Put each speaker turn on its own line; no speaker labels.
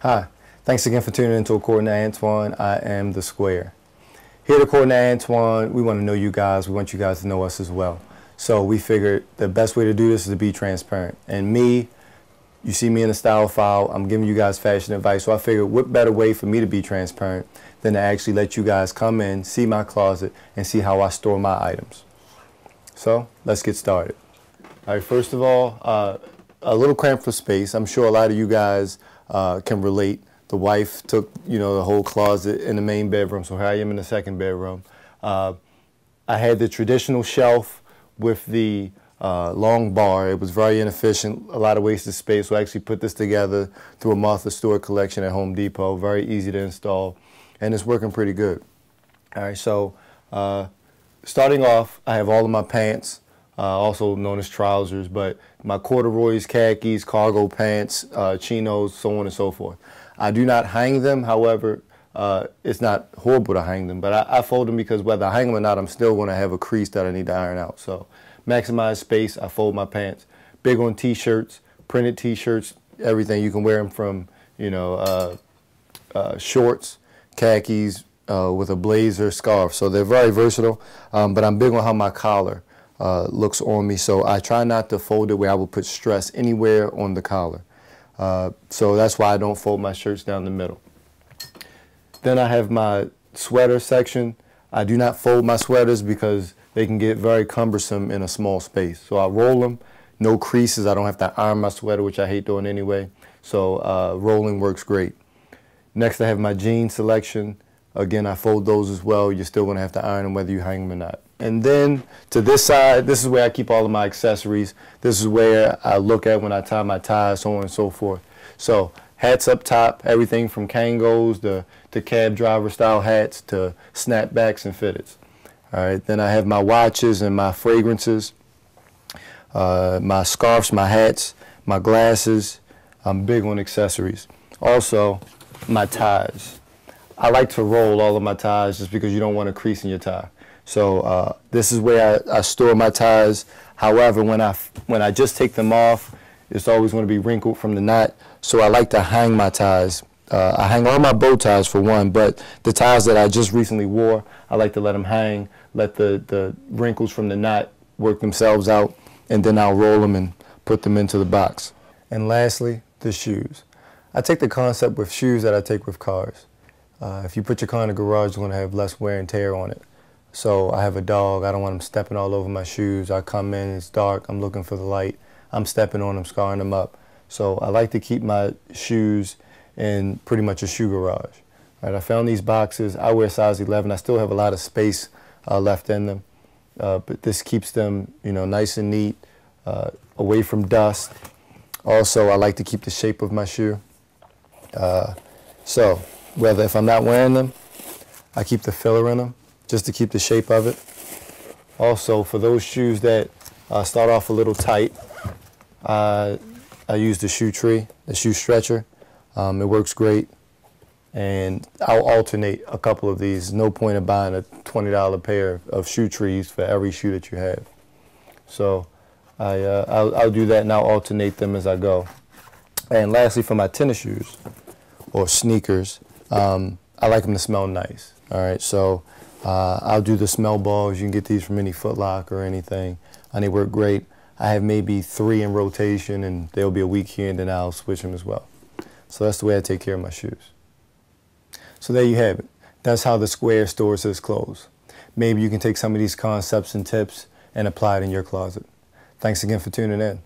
Hi, thanks again for tuning into According to Antoine. I am The Square. Here at According to Antoine, we want to know you guys. We want you guys to know us as well. So we figured the best way to do this is to be transparent. And me, you see me in the style file, I'm giving you guys fashion advice. So I figured what better way for me to be transparent than to actually let you guys come in, see my closet, and see how I store my items. So let's get started. All right, first of all, a little cramped for space. I'm sure a lot of you guys can relate. The wife took, the whole closet in the main bedroom, so here I am in the second bedroom. I had the traditional shelf with the long bar. It was very inefficient, a lot of wasted space, so I actually put this together through a Martha Stewart collection at Home Depot. Very easy to install, and it's working pretty good. All right, so starting off, I have all of my pants, also known as trousers, but my corduroys, khakis, cargo pants, chinos, so on and so forth. I do not hang them, however, it's not horrible to hang them, but I fold them because whether I hang them or not, I'm still going to have a crease that I need to iron out. So maximize space, I fold my pants. Big on t-shirts, printed t-shirts, everything. You can wear them from, shorts, khakis, with a blazer, scarf. So they're very versatile, but I'm big on how my collar looks on me, so I try not to fold it where I will put stress anywhere on the collar. So that's why I don't fold my shirts down the middle. Then I have my sweater section. I do not fold my sweaters because they can get very cumbersome in a small space. So I roll them, no creases. I don't have to iron my sweater, which I hate doing anyway. So rolling works great. Next I have my jean selection. Again, I fold those as well. You're still going to have to iron them whether you hang them or not. And then to this side, this is where I keep all of my accessories. This is where I look at when I tie my ties, so on and so forth. So hats up top, everything from Kangos to cab driver style hats to snapbacks and fitteds. All right, then I have my watches and my fragrances, my scarves, my hats, my glasses. I'm big on accessories. Also, my ties. I like to roll all of my ties just because you don't want a crease in your tie. So this is where I store my ties. However, when I just take them off, it's always going to be wrinkled from the knot. So I like to hang my ties. I hang all my bow ties for one, but the ties that I just recently wore, I like to let them hang, let the wrinkles from the knot work themselves out, and then I'll roll them and put them into the box. And lastly, the shoes. I take the concept with shoes that I take with cars. If you put your car in the garage, it's going to have less wear and tear on it. So I have a dog. I don't want him stepping all over my shoes. I come in, it's dark, I'm looking for the light. I'm stepping on them, scarring them up. So I like to keep my shoes in pretty much a shoe garage. Right, I found these boxes. I wear size 11. I still have a lot of space left in them. But this keeps them, nice and neat, away from dust. Also, I like to keep the shape of my shoe. So whether if I'm not wearing them, I keep the filler in them, just to keep the shape of it. Also, for those shoes that start off a little tight, I use the shoe tree, the shoe stretcher. It works great, and I'll alternate a couple of these. No point in buying a $20 pair of shoe trees for every shoe that you have. So I'll do that, and I'll alternate them as I go. And lastly, for my tennis shoes or sneakers, I like them to smell nice. All right, so I'll do the smell balls. You can get these from any Foot Locker or anything, and they work great. I have maybe 3 in rotation, and there'll be a week here, and then I'll switch them as well. So that's the way I take care of my shoes. So there you have it. That's how the Square stores his clothes. Maybe you can take some of these concepts and tips and apply it in your closet. Thanks again for tuning in.